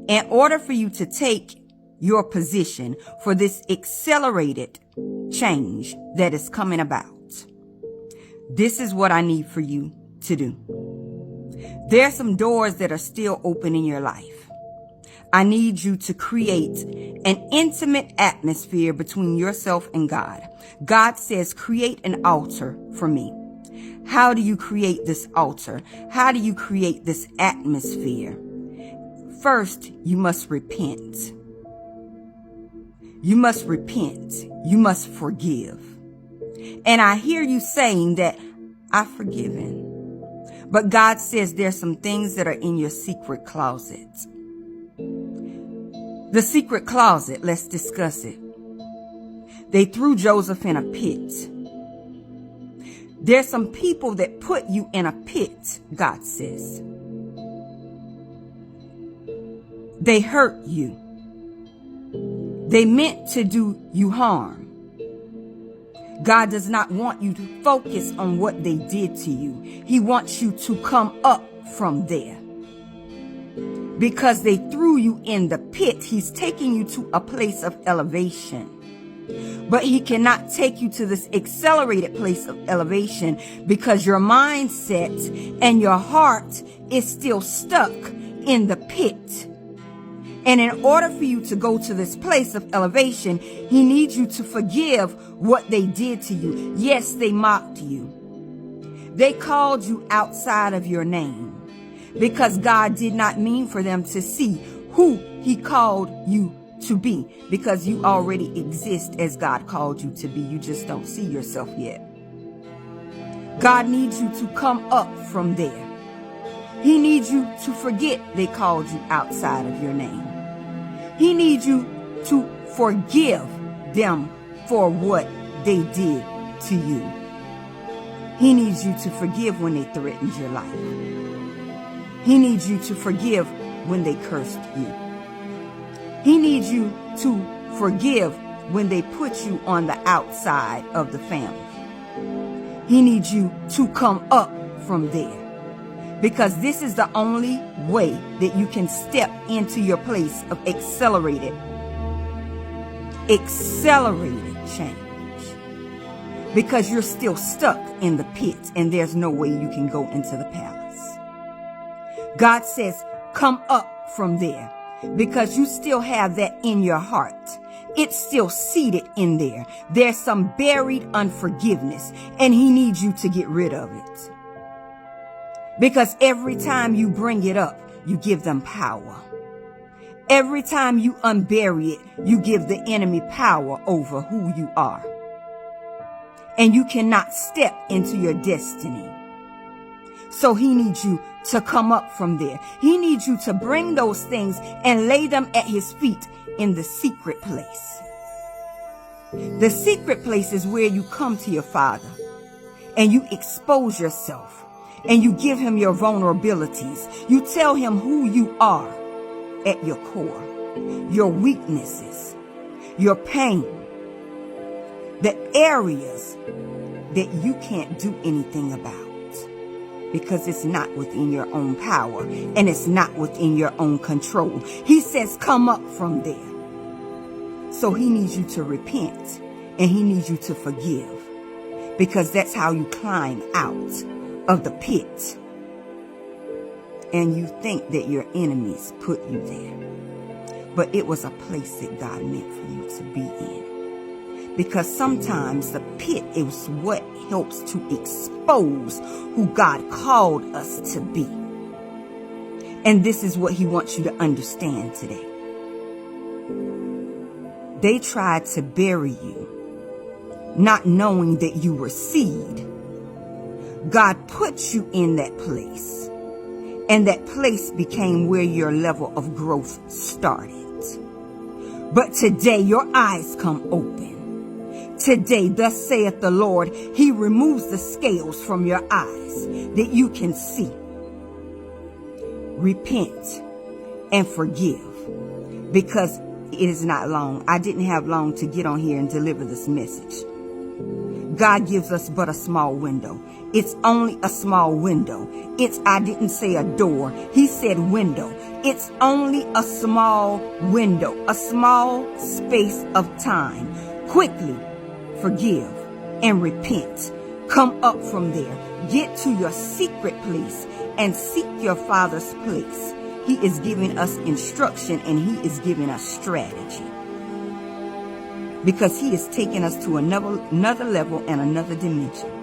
In order for you to take your position for this accelerated change that is coming about, this is what I need for you to do. There are some doors that are still open in your life. I need you to create an intimate atmosphere between yourself and God. God says, create an altar for me. How do you create this altar? How do you create this atmosphere? First, you must repent. You must repent. You must forgive. And I hear you saying that I've forgiven. But God says there's some things that are in your secret closet. The secret closet, let's discuss it. They threw Joseph in a pit. There's some people that put you in a pit, God says. They hurt you. They meant to do you harm. God does not want you to focus on what they did to you. He wants you to come up from there. Because they threw you in the pit, He's taking you to a place of elevation. But He cannot take you to this accelerated place of elevation because your mindset and your heart is still stuck in the pit. And in order for you to go to this place of elevation, He needs you to forgive what they did to you. Yes, they mocked you. They called you outside of your name because God did not mean for them to see who He called you to be, because you already exist as God called you to be. You just don't see yourself yet. God needs you to come up from there. He needs you to forget they called you outside of your name. He needs you to forgive them for what they did to you. He needs you to forgive when they threatened your life. He needs you to forgive when they cursed you. He needs you to forgive when they put you on the outside of the family. He needs you to come up from there. Because this is the only way that you can step into your place of accelerated change. Because you're still stuck in the pit and there's no way you can go into the palace. God says, come up from there. Because you still have that in your heart. It's still seated in there. There's some buried unforgiveness, and He needs you to get rid of it. Because every time you bring it up, you give them power. Every time you unbury it, you give the enemy power over who you are. And you cannot step into your destiny. So He needs you to come up from there. He needs you to bring those things and lay them at His feet in the secret place. The secret place is where you come to your Father and you expose yourself and you give Him your vulnerabilities. You tell Him who you are at your core, your weaknesses, your pain, the areas that you can't do anything about. Because it's not within your own power and it's not within your own control. He says, come up from there. So He needs you to repent and He needs you to forgive, because that's how you climb out of the pit. And you think that your enemies put you there, but it was a place that God meant for you to be in. Because sometimes the pit is what helps to expose who God called us to be. And this is what He wants you to understand today. They tried to bury you, not knowing that you were seed. God put you in that place, and that place became where your level of growth started. But today your eyes come open. Today, thus saith the Lord, He removes the scales from your eyes that you can see. Repent and forgive, because it is not long. I didn't have long to get on here and deliver this message. God gives us but a small window. It's only a small window. I didn't say a door. He said window. It's only a small window, a small space of time. Quickly forgive and repent. Come up from there. Get to your secret place and seek your Father's place. He is giving us instruction and He is giving us strategy. Because He is taking us to another level and another dimension.